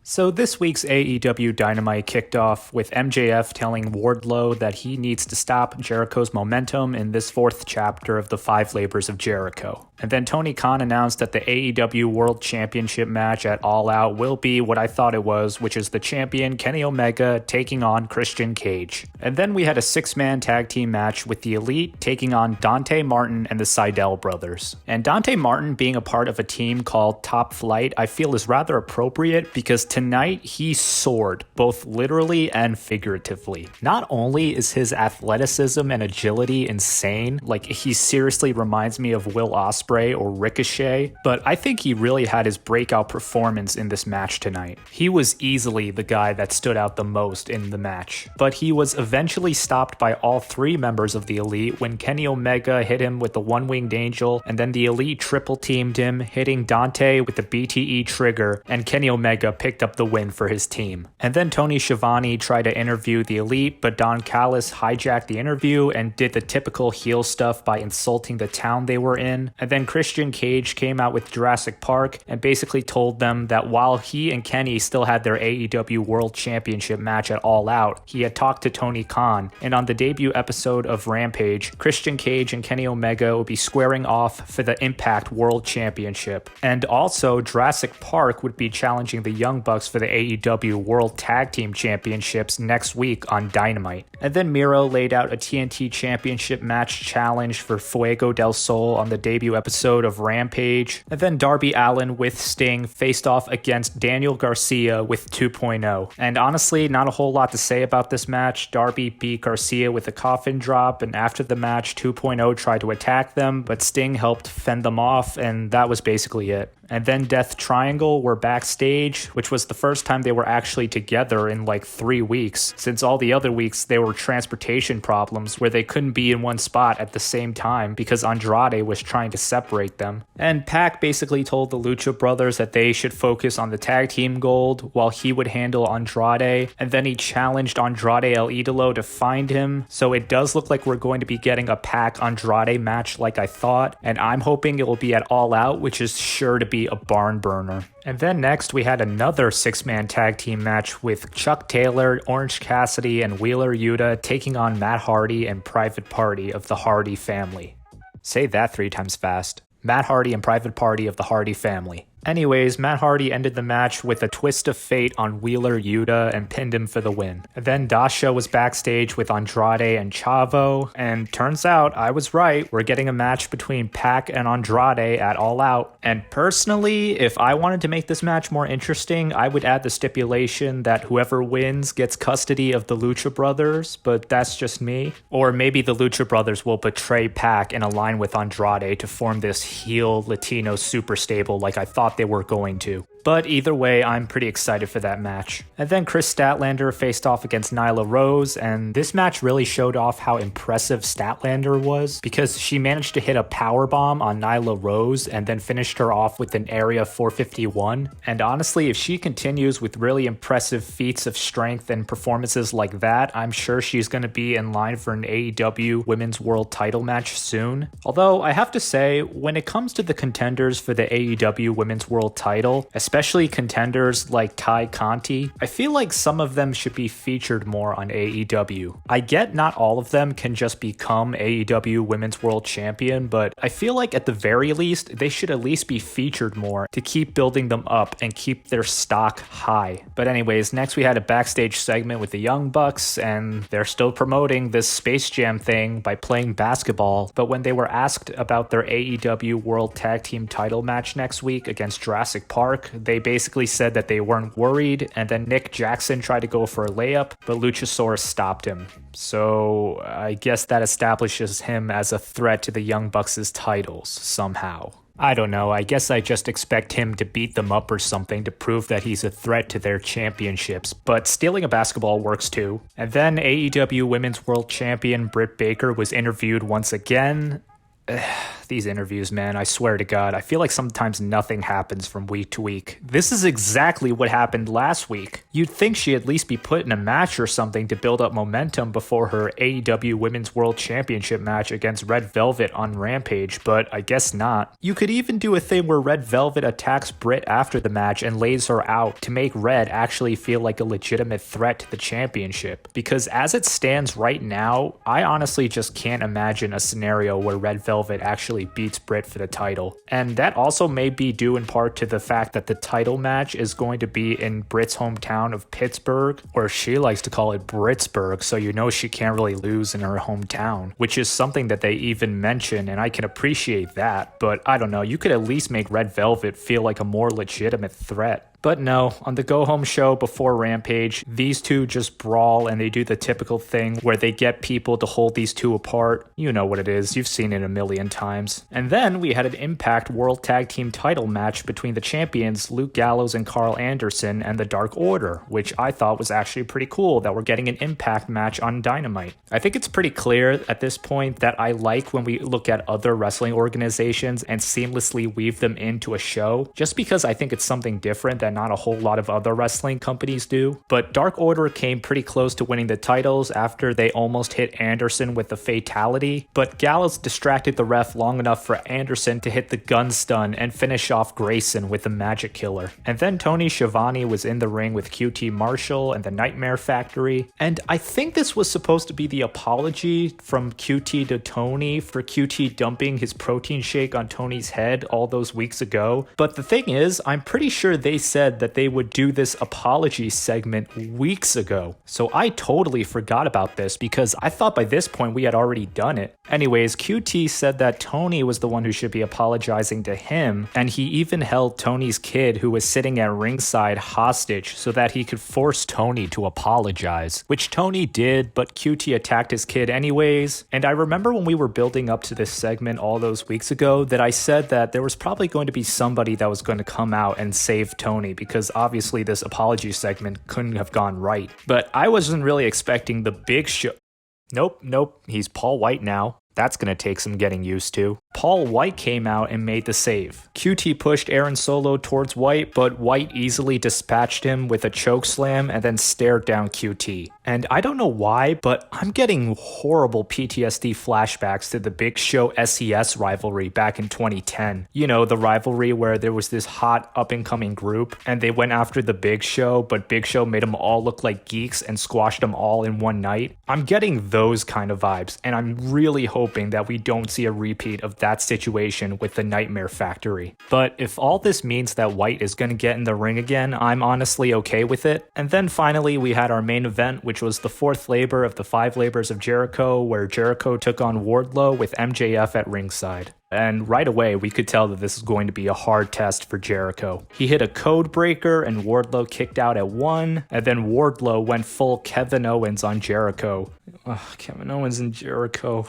So this week's AEW Dynamite kicked off with MJF telling Wardlow that he needs to stop Jericho's momentum in this fourth chapter of the Five Labors of Jericho. And then Tony Khan announced that the AEW World Championship match at All Out will be what I thought it was, which is the champion Kenny Omega taking on Christian Cage. And then we had a six-man tag team match with the Elite taking on Dante Martin and the Sydal brothers. And Dante Martin being a part of a team called Top Flight I feel is rather appropriate because tonight he soared, both literally and figuratively. Not only is his athleticism and agility insane, like he seriously reminds me of Will Ospreay or Ricochet, but I think he really had his breakout performance in this match tonight. He was easily the guy that stood out the most in the match, but he was eventually stopped by all three members of the Elite when Kenny Omega hit him with the one-winged angel, and then the Elite triple teamed him, hitting Dante with the BTE trigger, and Kenny Omega picked up the win for his team. And then Tony Schiavone tried to interview the Elite, but Don Callis hijacked the interview and did the typical heel stuff by insulting the town they were in. And then Christian Cage came out with Jurassic Park and basically told them that while he and Kenny still had their AEW World Championship match at All Out, he had talked to Tony Khan, and on the debut episode of Rampage, Christian Cage and Kenny Omega will be squaring off for the Impact World Championship. And also, Jurassic Park would be challenging the Young Bucks for the AEW World Tag Team Championships next week on Dynamite. And then Miro laid out a TNT Championship match challenge for Fuego del Sol on the debut episode of Rampage. And then Darby Allin with Sting faced off against Daniel Garcia with 2.0. And honestly, not a whole lot to say about this match. Darby beat Garcia with a coffin drop, and after the match, 2.0 tried to attack them, but Sting helped fend them off, and that was basically it. And then Death Triangle were backstage, which was the first time they were actually together in like 3 weeks, since all the other weeks there were transportation problems where they couldn't be in one spot at the same time because Andrade was trying to separate them. And Pac basically told the Lucha Brothers that they should focus on the tag team gold while he would handle Andrade, and then he challenged Andrade El Idolo to find him, so it does look like we're going to be getting a Pac Andrade match like I thought, and I'm hoping it will be at All Out, which is sure to be a barn burner. And then next we had another six-man tag team match with Chuck Taylor, Orange Cassidy, and Wheeler Yuta taking on Matt Hardy and Private Party of the Hardy family. Say that 3 times fast. Matt Hardy and Private Party of the Hardy family. Anyways, Matt Hardy ended the match with a twist of fate on Wheeler Yuta and pinned him for the win. And then Dasha was backstage with Andrade and Chavo, and turns out I was right. We're getting a match between Pac and Andrade at All Out. And personally, if I wanted to make this match more interesting, I would add the stipulation that whoever wins gets custody of the Lucha Brothers, but that's just me. Or maybe the Lucha Brothers will betray Pac and align with Andrade to form this heel Latino super stable like I thought they were going to. But either way, I'm pretty excited for that match. And then Chris Statlander faced off against Nyla Rose, and this match really showed off how impressive Statlander was because she managed to hit a powerbomb on Nyla Rose and then finished her off with an Area 451. And honestly, if she continues with really impressive feats of strength and performances like that, I'm sure she's going to be in line for an AEW Women's World title match soon. Although I have to say, when it comes to the contenders for the AEW Women's World title, especially contenders like Kai Conti, I feel like some of them should be featured more on AEW. I get not all of them can just become AEW Women's World Champion, but I feel like at the very least, they should at least be featured more to keep building them up and keep their stock high. But anyways, next we had a backstage segment with the Young Bucks, and they're still promoting this Space Jam thing by playing basketball, but when they were asked about their AEW World Tag Team title match next week against Jurassic Park, they basically said that they weren't worried, and then Nick Jackson tried to go for a layup, but Luchasaurus stopped him. So I guess that establishes him as a threat to the Young Bucks' titles somehow. I don't know, I guess I just expect him to beat them up or something to prove that he's a threat to their championships, but stealing a basketball works too. And then AEW Women's World Champion Britt Baker was interviewed once again. These interviews, man, I swear to God, I feel like sometimes nothing happens from week to week. This is exactly what happened last week. You'd think she'd at least be put in a match or something to build up momentum before her AEW Women's World Championship match against Red Velvet on Rampage, but I guess not. You could even do a thing where Red Velvet attacks Britt after the match and lays her out to make Red actually feel like a legitimate threat to the championship. Because as it stands right now, I honestly just can't imagine a scenario where Red Velvet actually beats Britt for the title. And that also may be due in part to the fact that the title match is going to be in Britt's hometown of Pittsburgh, or she likes to call it Britsburg, so you know she can't really lose in her hometown, which is something that they even mention, and I can appreciate that, but I don't know, you could at least make Red Velvet feel like a more legitimate threat. But no, on the go-home show before Rampage, these two just brawl and they do the typical thing where they get people to hold these two apart. You know what it is, you've seen it a million times. And then we had an Impact World Tag Team title match between the champions Luke Gallows and Carl Anderson and the Dark Order, which I thought was actually pretty cool that we're getting an Impact match on Dynamite. I think it's pretty clear at this point that I like when we look at other wrestling organizations and seamlessly weave them into a show, just because I think it's something different that not a whole lot of other wrestling companies do. But Dark Order came pretty close to winning the titles after they almost hit Anderson with the fatality, but Gallows distracted the ref long enough for Anderson to hit the gun stun and finish off Grayson with the Magic Killer. And then Tony Schiavone was in the ring with QT Marshall and the Nightmare Factory, and I think this was supposed to be the apology from QT to Tony for QT dumping his protein shake on Tony's head all those weeks ago. But the thing is, I'm pretty sure they said that they would do this apology segment weeks ago. So I totally forgot about this because I thought by this point we had already done it. Anyways, QT said that Tony was the one who should be apologizing to him, and he even held Tony's kid who was sitting at ringside hostage so that he could force Tony to apologize, which Tony did, but QT attacked his kid anyways. And I remember when we were building up to this segment all those weeks ago that I said that there was probably going to be somebody that was going to come out and save Tony, because obviously this apology segment couldn't have gone right. But I wasn't really expecting the Big Show. Nope, he's Paul White now. That's gonna take some getting used to. Paul White came out and made the save. QT pushed Aaron Solo towards White, but White easily dispatched him with a choke slam and then stared down QT. And I don't know why, but I'm getting horrible PTSD flashbacks to the Big Show SES rivalry back in 2010. You know, the rivalry where there was this hot up-and-coming group and they went after the Big Show, but Big Show made them all look like geeks and squashed them all in one night. I'm getting those kind of vibes, and I'm really hoping that we don't see a repeat of that situation with the Nightmare Factory. But if all this means that White is going to get in the ring again, I'm honestly okay with it. And then finally we had our main event, which was the fourth labor of the 5 labors of Jericho, where Jericho took on Wardlow with MJF at ringside. And right away, we could tell that this is going to be a hard test for Jericho. He hit a code breaker and Wardlow kicked out at 1, and then Wardlow went full Kevin Owens on Jericho. Ugh, Kevin Owens and Jericho.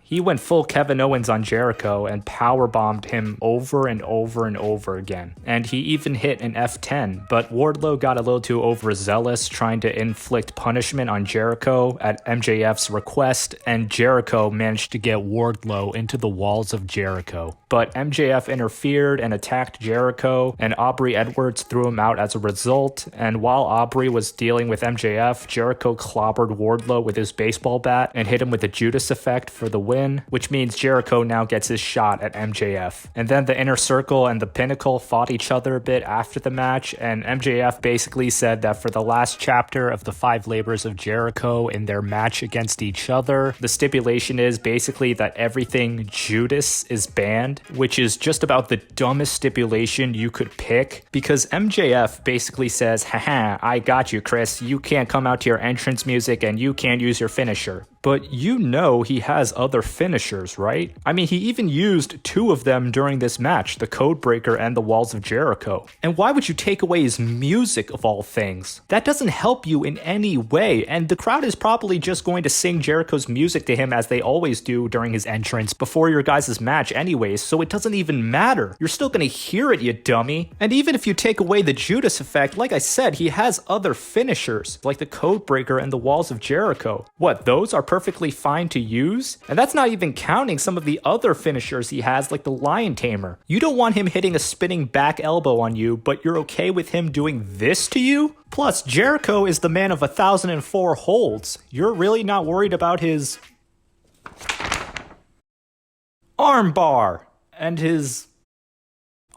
He went full Kevin Owens on Jericho and powerbombed him over and over and over again. And he even hit an F10, but Wardlow got a little too overzealous trying to inflict punishment on Jericho at MJF's request, and Jericho managed to get Wardlow into the walls of Jericho. But MJF interfered and attacked Jericho, and Aubrey Edwards threw him out as a result. And while Aubrey was dealing with MJF, Jericho clobbered Wardlow with his baseball bat and hit him with the Judas effect for the win, which means Jericho now gets his shot at MJF. And then the Inner Circle and the Pinnacle fought each other a bit after the match, and MJF basically said that for the last chapter of the 5 labors of Jericho in their match against each other, the stipulation is basically that everything Judas is banned, which is just about the dumbest stipulation you could pick, because MJF basically says, haha, I got you, Chris, you can't come out to your entrance music and you can't use your finisher. But you know he has other finishers, right? I mean, he even used 2 of them during this match, the Codebreaker and the Walls of Jericho. And why would you take away his music of all things? That doesn't help you in any way, and the crowd is probably just going to sing Jericho's music to him as they always do during his entrance before your guys' match anyways, so it doesn't even matter. You're still gonna hear it, you dummy. And even if you take away the Judas effect, like I said, he has other finishers, like the Codebreaker and the Walls of Jericho. What, those are perfectly fine to use. And that's not even counting some of the other finishers he has, like the Lion Tamer. You don't want him hitting a spinning back elbow on you, but you're okay with him doing this to you? Plus, Jericho is the man of 1,004 holds. You're really not worried about his armbar and his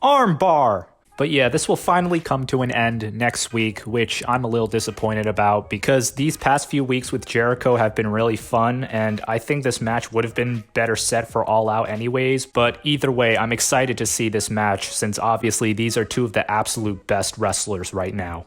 armbar. But yeah, this will finally come to an end next week, which I'm a little disappointed about because these past few weeks with Jericho have been really fun, and I think this match would have been better set for All Out anyways. But either way, I'm excited to see this match since obviously these are two of the absolute best wrestlers right now.